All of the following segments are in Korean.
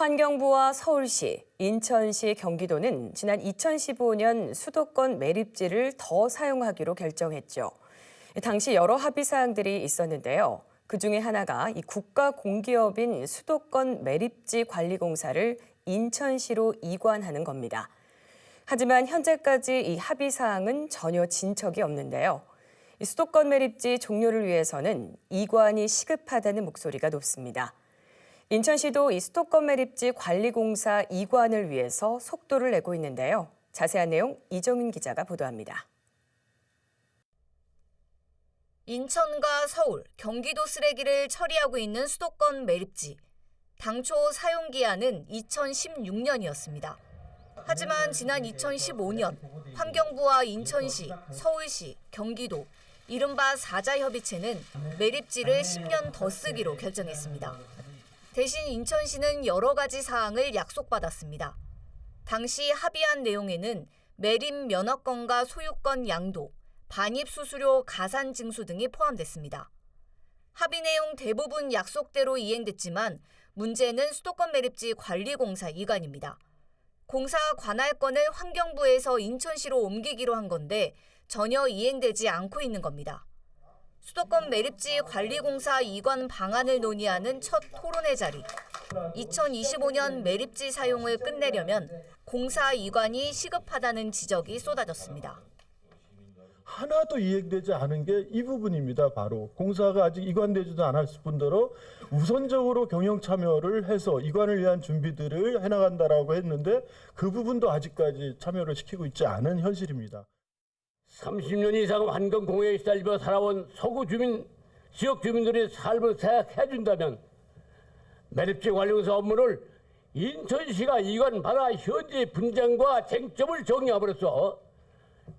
환경부와 서울시, 인천시, 경기도는 지난 2015년 수도권 매립지를 더 사용하기로 결정했죠. 당시 여러 합의 사항들이 있었는데요. 그중에 하나가 이 국가 공기업인 수도권 매립지 관리공사를 인천시로 이관하는 겁니다. 하지만 현재까지 이 합의 사항은 전혀 진척이 없는데요. 이 수도권 매립지 종료를 위해서는 이관이 시급하다는 목소리가 높습니다. 인천시도 이 수도권 매립지 관리공사 이관을 위해서 속도를 내고 있는데요. 자세한 내용 이정윤 기자가 보도합니다. 인천과 서울, 경기도 쓰레기를 처리하고 있는 수도권 매립지. 당초 사용 기한은 2016년이었습니다. 하지만 지난 2015년 환경부와 인천시, 서울시, 경기도, 이른바 사자협의체는 매립지를 10년 더 쓰기로 결정했습니다. 대신 인천시는 여러 가지 사항을 약속받았습니다. 당시 합의한 내용에는 매립 면허권과 소유권 양도, 반입 수수료 가산 징수 등이 포함됐습니다. 합의 내용 대부분 약속대로 이행됐지만 문제는 수도권 매립지 관리공사 이관입니다. 공사 관할권을 환경부에서 인천시로 옮기기로 한 건데 전혀 이행되지 않고 있는 겁니다. 수도권 매립지 관리공사 이관 방안을 논의하는 첫 토론회 자리. 2025년 매립지 사용을 끝내려면 공사 이관이 시급하다는 지적이 쏟아졌습니다. 하나도 이행되지 않은 게 이 부분입니다. 바로 공사가 아직 이관되지도 않았을 뿐더러 우선적으로 경영 참여를 해서 이관을 위한 준비들을 해나간다라고 했는데 그 부분도 아직까지 참여를 시키고 있지 않은 현실입니다. 30년 이상 환경 공해에 시달려 살아온 서구 주민, 지역 주민들의 삶을 생각해 준다면 매립지 관리공사 업무를 인천시가 이관받아 현재 분쟁과 쟁점을 정리함으로써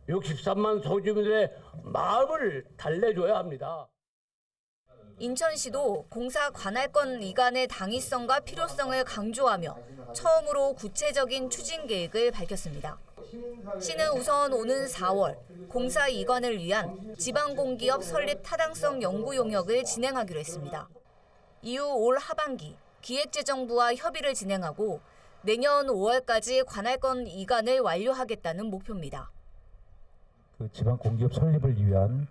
63만 소주민들의 마음을 달래줘야 합니다. 인천시도 공사 관할권 이관의 당위성과 필요성을 강조하며 처음으로 구체적인 추진 계획을 밝혔습니다. 시는 우선 오는 4월 공사 이관을 위한 지방공기업 설립 타당성 연구 용역을 진행하기로 했습니다. 이후 올 하반기 기획재정부와 협의를 진행하고 내년 5월까지 관할권 이관을 완료하겠다는 목표입니다. 그 지방공기업 설립을 위한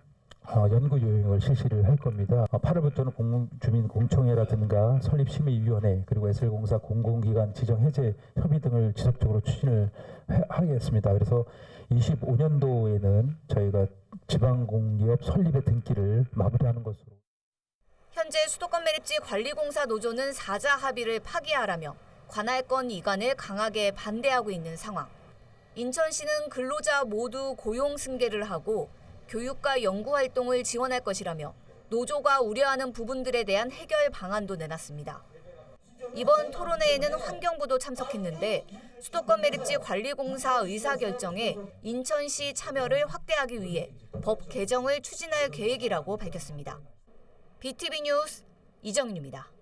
연구 요령을 실시를 할 겁니다. 8월부터는 주민공청회라든가 설립심의위원회 그리고 SL공사 공공기관 지정해제 협의 등을 지속적으로 추진을 하겠습니다. 그래서 25년도에는 저희가 지방공기업 설립의 등기를 마무리하는 것으로. 현재 수도권 매립지 관리공사 노조는 사자 합의를 파기하라며 관할권 이관을 강하게 반대하고 있는 상황. 인천시는 근로자 모두 고용 승계를 하고 교육과 연구 활동을 지원할 것이라며 노조가 우려하는 부분들에 대한 해결 방안도 내놨습니다. 이번 토론회에는 환경부도 참석했는데 수도권 매립지 관리공사 의사결정에 인천시 참여를 확대하기 위해 법 개정을 추진할 계획이라고 밝혔습니다. BTV 뉴스 이정윤입니다.